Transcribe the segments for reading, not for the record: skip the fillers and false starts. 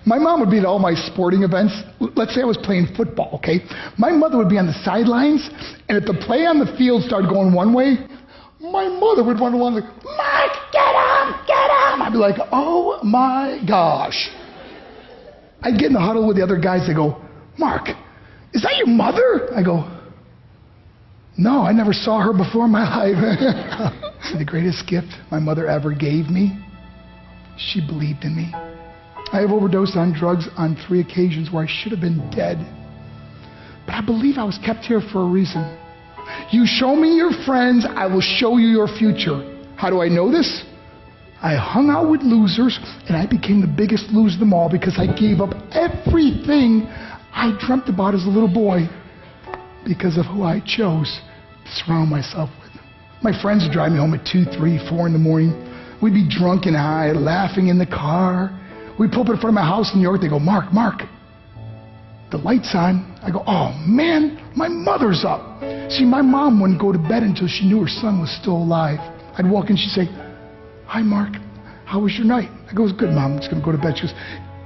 My mom would be at all my sporting events. Let's say I was playing football, okay? My mother would be on the sidelines, and if the play on the field started going one way, my mother would run along like, Mark, get him, get him. I'd be like, oh my gosh. I'd get in the huddle with the other guys. They go, Mark, is that your mother? I go, no, I never saw her before in my life. See, the greatest gift my mother ever gave me, she believed in me. I have overdosed on drugs on 3 occasions where I should have been dead. But I believe I was kept here for a reason. You show me your friends, I will show you your future. How do I know this? I hung out with losers, and I became the biggest loser of them all because I gave up everything I dreamt about as a little boy because of who I chose to surround myself with. My friends would drive me home at 2, 3, 4 in the morning. We'd be drunk and high, laughing in the car. We'd pull up in front of my house in New York. They go, Mark, the light's on. I go, oh man, my mother's up. See, my mom wouldn't go to bed until she knew her son was still alive. I'd walk in, she'd say, hi Mark, how was your night? I go, it was good, Mom, I'm just going to go to bed. She goes,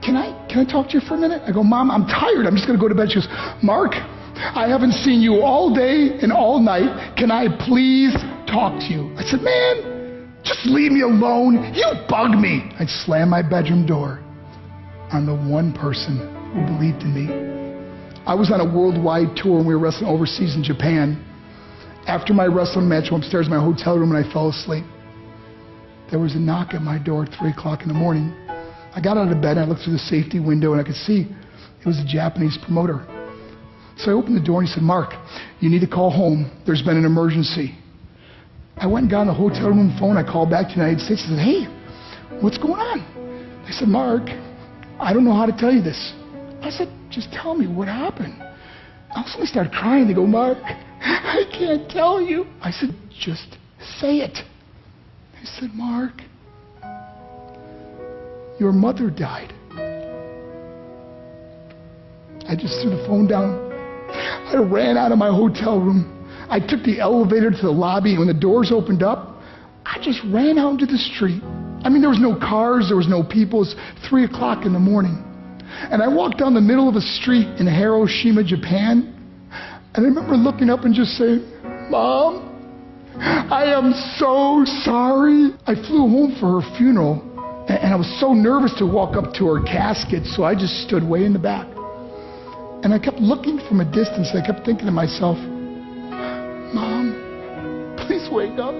can I talk to you for a minute? I go, Mom, I'm tired, I'm just going to go to bed. She goes, Mark, I haven't seen you all day and all night. Can I please talk to you? I said, man, just leave me alone. You bug me. I'd slam my bedroom door on the one person who believed in me. I was on a worldwide tour and we were wrestling overseas in Japan. After my wrestling match, I went upstairs in my hotel room and I fell asleep. There was a knock at my door at 3 o'clock in the morning. I got out of bed and I looked through the safety window and I could see it was a Japanese promoter. So I opened the door and he said, Mark, you need to call home. There's been an emergency. I went and got on the hotel room phone. I called back to the United States and said, hey, what's going on? They said, Mark, I don't know how to tell you this. I said, just tell me what happened. All of a sudden I started crying. They go, Mark, I can't tell you. I said, just say it. They said, Mark, your mother died. I just threw the phone down. I ran out of my hotel room. I took the elevator to the lobby, and when the doors opened up, I just ran out into the street. I mean, there was no cars, there was no people. It was 3 o'clock in the morning. And I walked down the middle of a street in Hiroshima, Japan, and I remember looking up and just saying, Mom, I am so sorry. I flew home for her funeral, and I was so nervous to walk up to her casket, so I just stood way in the back. And I kept looking from a distance, and I kept thinking to myself, Mom, please wake up.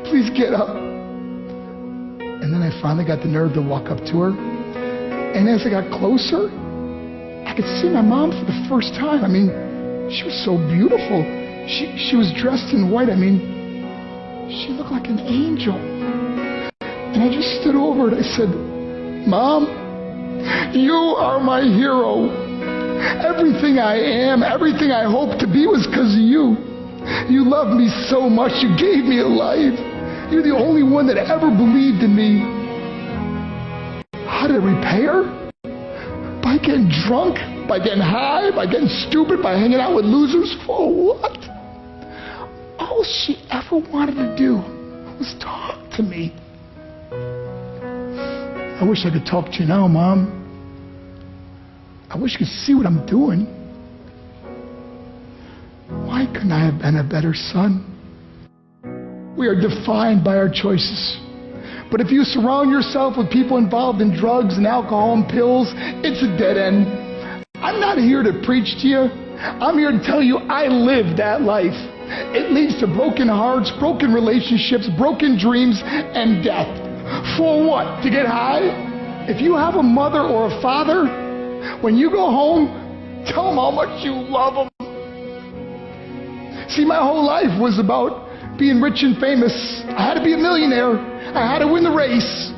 Please get up. And then I finally got the nerve to walk up to her. And as I got closer, I could see my mom for the first time. I mean, she was so beautiful. She was dressed in white. I mean, she looked like an angel. And I just stood over her and I said, Mom, you are my hero. Everything I am, everything I hope to be was because of you. You loved me so much, you gave me a life. You're the only one that ever believed in me. How did I repay her? By getting drunk, by getting high, by getting stupid, by hanging out with losers? For what? All she ever wanted to do was talk to me. I wish I could talk to you now, Mom. I wish you could see what I'm doing. Why couldn't I have been a better son? We are defined by our choices. But if you surround yourself with people involved in drugs and alcohol and pills, it's a dead end. I'm not here to preach to you. I'm here to tell you I lived that life. It leads to broken hearts, broken relationships, broken dreams, and death. For what? To get high? If you have a mother or a father, when you go home, tell them how much you love them. See, my whole life was about being rich and famous. I had to be a millionaire. I had to win the race.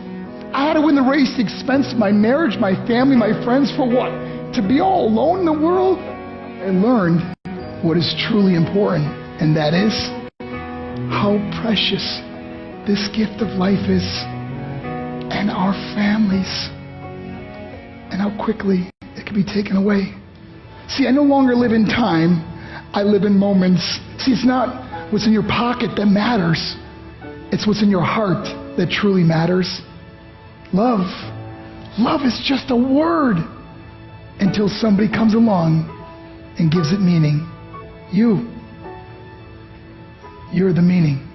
I had to win the race at the expense of my marriage, my family, my friends. For what? To be all alone in the world? I learned what is truly important, and that is how precious this gift of life is, and our families, and how quickly it can be taken away. See, I no longer live in time. I live in moments. See, it's not what's in your pocket that matters. It's what's in your heart that truly matters. Love. Love is just a word until somebody comes along and gives it meaning. You're the meaning.